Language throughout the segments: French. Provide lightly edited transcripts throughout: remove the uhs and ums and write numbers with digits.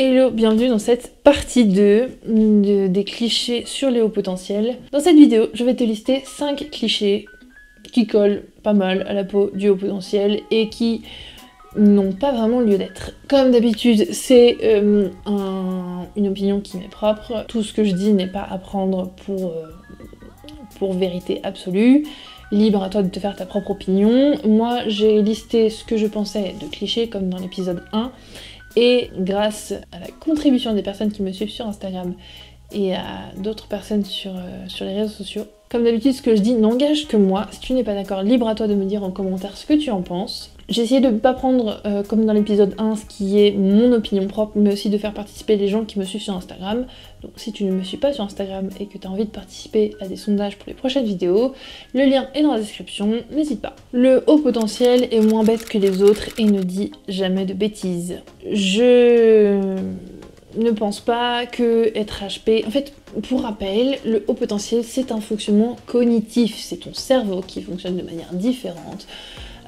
Hello, bienvenue dans cette partie 2 des clichés sur les hauts potentiels. Dans cette vidéo, je vais te lister 5 clichés qui collent pas mal à la peau du haut potentiel et qui n'ont pas vraiment lieu d'être. Comme d'habitude, c'est une opinion qui m'est propre. Tout ce que je dis n'est pas à prendre pour vérité absolue. Libre à toi de te faire ta propre opinion. Moi, j'ai listé ce que je pensais de clichés, comme dans l'épisode 1. Et grâce à la contribution des personnes qui me suivent sur Instagram et à d'autres personnes sur les réseaux sociaux, comme d'habitude, ce que je dis n'engage que moi. Si tu n'es pas d'accord, libre à toi de me dire en commentaire ce que tu en penses. J'ai essayé de ne pas prendre, comme dans l'épisode 1, ce qui est mon opinion propre, mais aussi de faire participer les gens qui me suivent sur Instagram. Donc si tu ne me suis pas sur Instagram et que tu as envie de participer à des sondages pour les prochaines vidéos, le lien est dans la description, n'hésite pas. Le haut potentiel est moins bête que les autres et ne dit jamais de bêtises. Je ne pense pas que être HP... En fait, pour rappel, le haut potentiel, c'est un fonctionnement cognitif. C'est ton cerveau qui fonctionne de manière différente,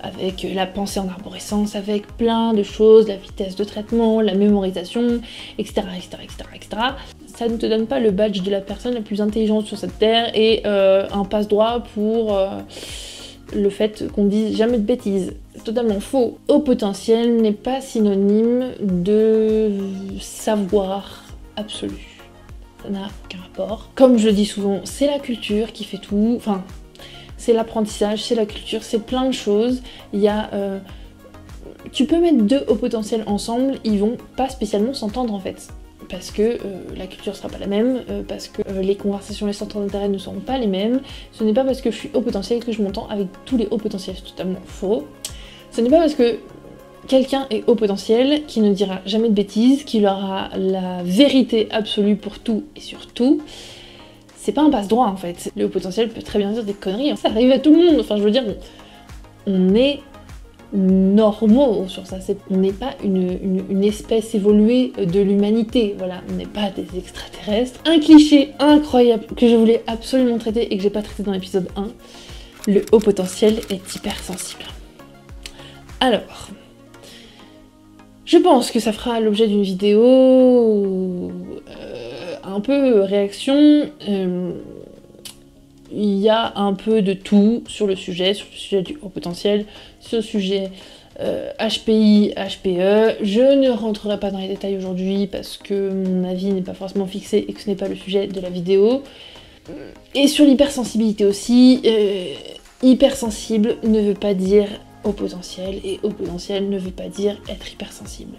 avec la pensée en arborescence, avec plein de choses, la vitesse de traitement, la mémorisation, etc., etc. Ça ne te donne pas le badge de la personne la plus intelligente sur cette terre et un passe-droit pour le fait qu'on dise jamais de bêtises. C'est totalement faux. Haut potentiel n'est pas synonyme de savoir absolu. Ça n'a aucun rapport. Comme je le dis souvent, c'est la culture qui fait tout. Enfin, c'est l'apprentissage, c'est la culture, c'est plein de choses. Il y a... tu peux mettre deux hauts potentiels ensemble, ils vont pas spécialement s'entendre en fait. Parce que la culture sera pas la même, parce que les conversations, les centres d'intérêt ne seront pas les mêmes. Ce n'est pas parce que je suis haut potentiel que je m'entends avec tous les hauts potentiels, c'est totalement faux. Ce n'est pas parce que quelqu'un est haut potentiel qui ne dira jamais de bêtises, qu'il aura la vérité absolue pour tout et sur tout. C'est pas un passe-droit en fait. Le haut potentiel peut très bien dire des conneries, ça arrive à tout le monde. Enfin je veux dire, on est normaux sur ça. On n'est pas une espèce évoluée de l'humanité, voilà, on n'est pas des extraterrestres. Un cliché incroyable que je voulais absolument traiter et que j'ai pas traité dans l'épisode 1, le haut potentiel est hypersensible. Alors, je pense que ça fera l'objet d'une vidéo un peu réaction. Il y a un peu de tout sur le sujet du haut potentiel, sur le sujet HPI, HPE. Je ne rentrerai pas dans les détails aujourd'hui parce que mon avis n'est pas forcément fixé et que ce n'est pas le sujet de la vidéo. Et sur l'hypersensibilité aussi, hypersensible ne veut pas dire haut potentiel et haut potentiel ne veut pas dire être hypersensible.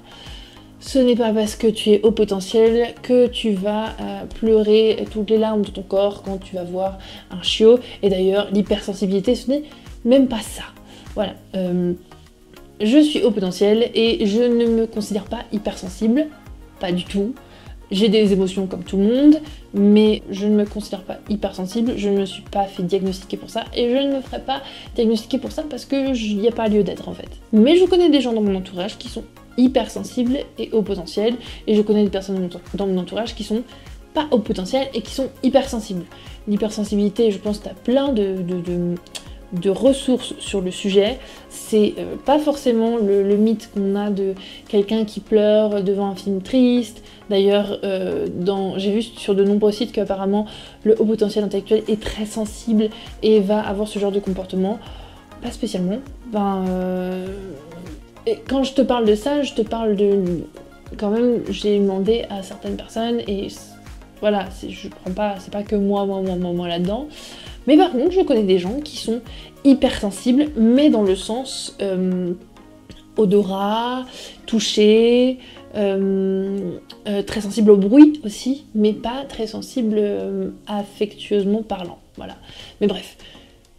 Ce n'est pas parce que tu es haut potentiel que tu vas pleurer toutes les larmes de ton corps quand tu vas voir un chiot. Et d'ailleurs, l'hypersensibilité, ce n'est même pas ça. Voilà. Je suis haut potentiel et je ne me considère pas hypersensible. Pas du tout. J'ai des émotions comme tout le monde, mais je ne me considère pas hypersensible. Je ne me suis pas fait diagnostiquer pour ça et je ne me ferai pas diagnostiquer pour ça parce qu'il n'y a pas lieu d'être en fait. Mais je connais des gens dans mon entourage qui sont hypersensibles et haut potentiel, et je connais des personnes dans mon entourage qui sont pas haut potentiel et qui sont hypersensibles. L'hypersensibilité, je pense que tu as plein de ressources sur le sujet. C'est pas forcément le mythe qu'on a de quelqu'un qui pleure devant un film triste. D'ailleurs, j'ai vu sur de nombreux sites qu'apparemment le haut potentiel intellectuel est très sensible et va avoir ce genre de comportement. Pas spécialement. Et quand je te parle de ça, je te parle de... Quand même, j'ai demandé à certaines personnes et voilà, je prends pas... C'est pas que moi là-dedans. Mais par contre, je connais des gens qui sont hypersensibles, mais dans le sens odorat, toucher, très sensible au bruit aussi, mais pas très sensible affectueusement parlant. Voilà. Mais bref.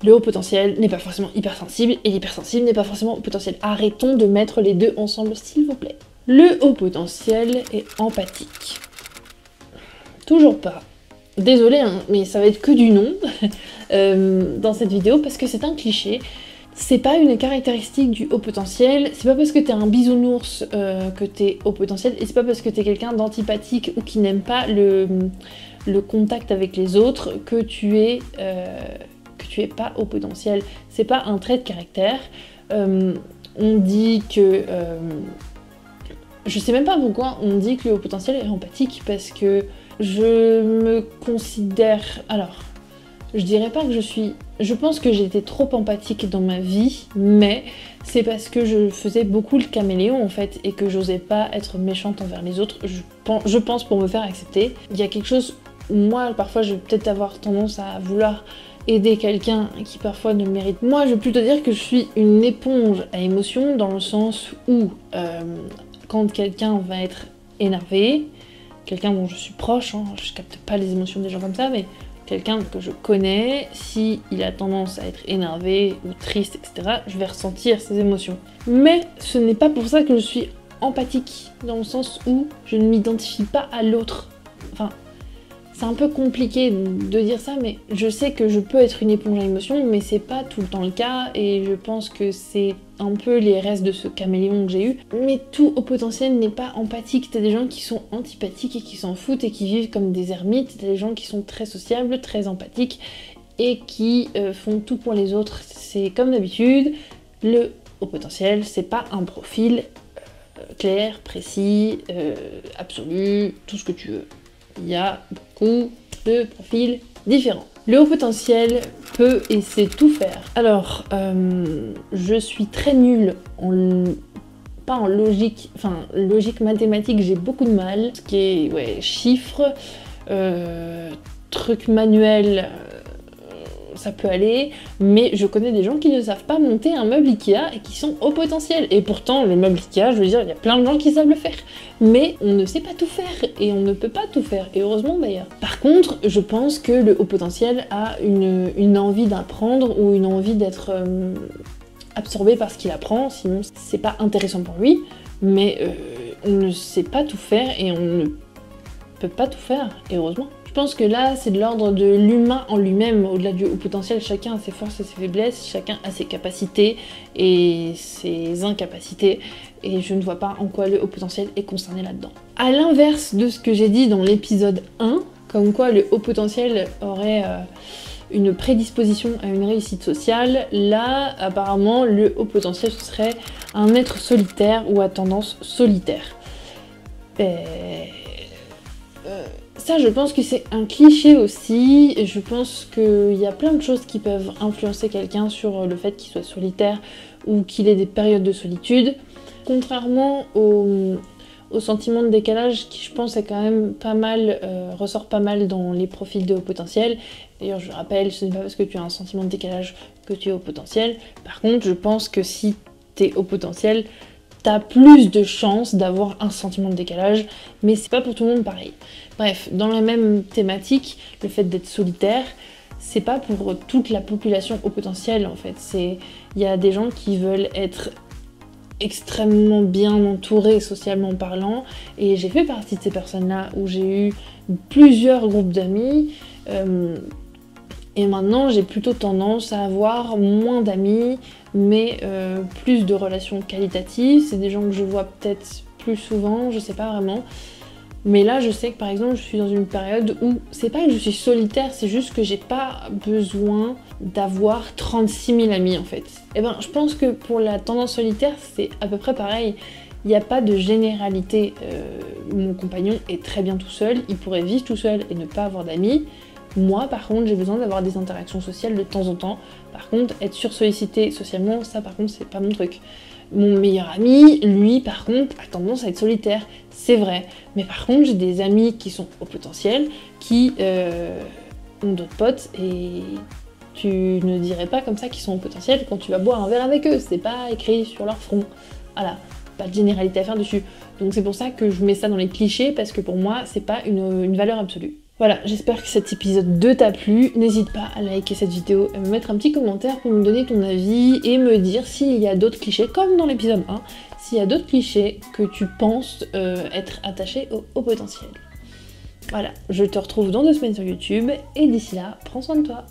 Le haut potentiel n'est pas forcément hypersensible et l'hypersensible n'est pas forcément haut potentiel. Arrêtons de mettre les deux ensemble, s'il vous plaît. Le haut potentiel est empathique. Toujours pas. Désolée, hein, mais ça va être que du non dans cette vidéo parce que c'est un cliché. C'est pas une caractéristique du haut potentiel, c'est pas parce que t'es un bisounours que t'es haut potentiel, et c'est pas parce que t'es quelqu'un d'antipathique ou qui n'aime pas le contact avec les autres que tu es pas haut potentiel. C'est pas un trait de caractère. On dit que Je sais même pas pourquoi on dit que le haut potentiel est empathique, parce que je me considère... Alors, je dirais pas que je suis... Je pense que j'étais trop empathique dans ma vie, mais c'est parce que je faisais beaucoup le caméléon en fait, et que j'osais pas être méchante envers les autres, je pense pour me faire accepter. Il y a quelque chose où moi, parfois, je vais peut-être avoir tendance à vouloir aider quelqu'un qui parfois ne le mérite. Moi, je vais plutôt dire que je suis une éponge à émotions, dans le sens où quand quelqu'un va être énervé, quelqu'un dont je suis proche, hein, je capte pas les émotions des gens comme ça, mais quelqu'un que je connais, si il a tendance à être énervé ou triste, etc., je vais ressentir ces émotions. Mais ce n'est pas pour ça que je suis empathique, dans le sens où je ne m'identifie pas à l'autre. Enfin, c'est un peu compliqué de dire ça, mais je sais que je peux être une éponge à émotions, mais c'est pas tout le temps le cas, et je pense que c'est un peu les restes de ce caméléon que j'ai eu. Mais tout haut potentiel n'est pas empathique. T'as des gens qui sont antipathiques et qui s'en foutent et qui vivent comme des ermites. T'as des gens qui sont très sociables, très empathiques et qui font tout pour les autres. C'est comme d'habitude, le haut potentiel, c'est pas un profil clair, précis, absolu, tout ce que tu veux. Il y a beaucoup de profils différents. Le haut potentiel peut et sait tout faire. Alors, je suis très nulle pas en logique, enfin logique mathématique, j'ai beaucoup de mal. Ce qui est chiffres, trucs manuels, ça peut aller, mais je connais des gens qui ne savent pas monter un meuble Ikea et qui sont haut potentiel. Et pourtant, le meuble Ikea, je veux dire, il y a plein de gens qui savent le faire. Mais on ne sait pas tout faire, et on ne peut pas tout faire, et heureusement d'ailleurs. Par contre, je pense que le haut potentiel a une envie d'apprendre, ou une envie d'être absorbé par ce qu'il apprend, sinon c'est pas intéressant pour lui, mais on ne sait pas tout faire, et on ne peut pas tout faire, et heureusement. Je pense que là, c'est de l'ordre de l'humain en lui-même, au-delà du haut potentiel. Chacun a ses forces et ses faiblesses, chacun a ses capacités et ses incapacités, et je ne vois pas en quoi le haut potentiel est concerné là-dedans. À l'inverse de ce que j'ai dit dans l'épisode 1, comme quoi le haut potentiel aurait une prédisposition à une réussite sociale, là, apparemment, le haut potentiel, ce serait un être solitaire ou à tendance solitaire. Ça, je pense que c'est un cliché aussi, et je pense qu'il y a plein de choses qui peuvent influencer quelqu'un sur le fait qu'il soit solitaire ou qu'il ait des périodes de solitude. Contrairement au sentiment de décalage, qui je pense est quand même pas mal, ressort pas mal dans les profils de haut potentiel. D'ailleurs, je rappelle, ce n'est pas parce que tu as un sentiment de décalage que tu es haut potentiel. Par contre, je pense que si tu es haut potentiel, t'as plus de chances d'avoir un sentiment de décalage, mais c'est pas pour tout le monde pareil. Bref, dans la même thématique, le fait d'être solitaire, c'est pas pour toute la population haut potentiel en fait. Il y a des gens qui veulent être extrêmement bien entourés socialement parlant, et j'ai fait partie de ces personnes-là où j'ai eu plusieurs groupes d'amis. Et maintenant, j'ai plutôt tendance à avoir moins d'amis, mais plus de relations qualitatives. C'est des gens que je vois peut-être plus souvent, je sais pas vraiment. Mais là, je sais que par exemple, je suis dans une période où c'est pas que je suis solitaire, c'est juste que j'ai pas besoin d'avoir 36 000 amis en fait. Et ben, je pense que pour la tendance solitaire, c'est à peu près pareil. Il n'y a pas de généralité. Mon compagnon est très bien tout seul, il pourrait vivre tout seul et ne pas avoir d'amis. Moi, par contre, j'ai besoin d'avoir des interactions sociales de temps en temps. Par contre, être sursollicité socialement, ça, par contre, c'est pas mon truc. Mon meilleur ami, lui, par contre, a tendance à être solitaire. C'est vrai. Mais par contre, j'ai des amis qui sont au potentiel, qui ont d'autres potes, et tu ne dirais pas comme ça qu'ils sont au potentiel quand tu vas boire un verre avec eux. C'est pas écrit sur leur front. Voilà. Pas de généralité à faire dessus. Donc c'est pour ça que je mets ça dans les clichés, parce que pour moi, c'est pas une valeur absolue. Voilà, j'espère que cet épisode 2 t'a plu. N'hésite pas à liker cette vidéo, à me mettre un petit commentaire pour me donner ton avis et me dire s'il y a d'autres clichés, comme dans l'épisode 1, s'il y a d'autres clichés que tu penses être attachés au potentiel. Voilà, je te retrouve dans 2 semaines sur YouTube, et d'ici là, prends soin de toi.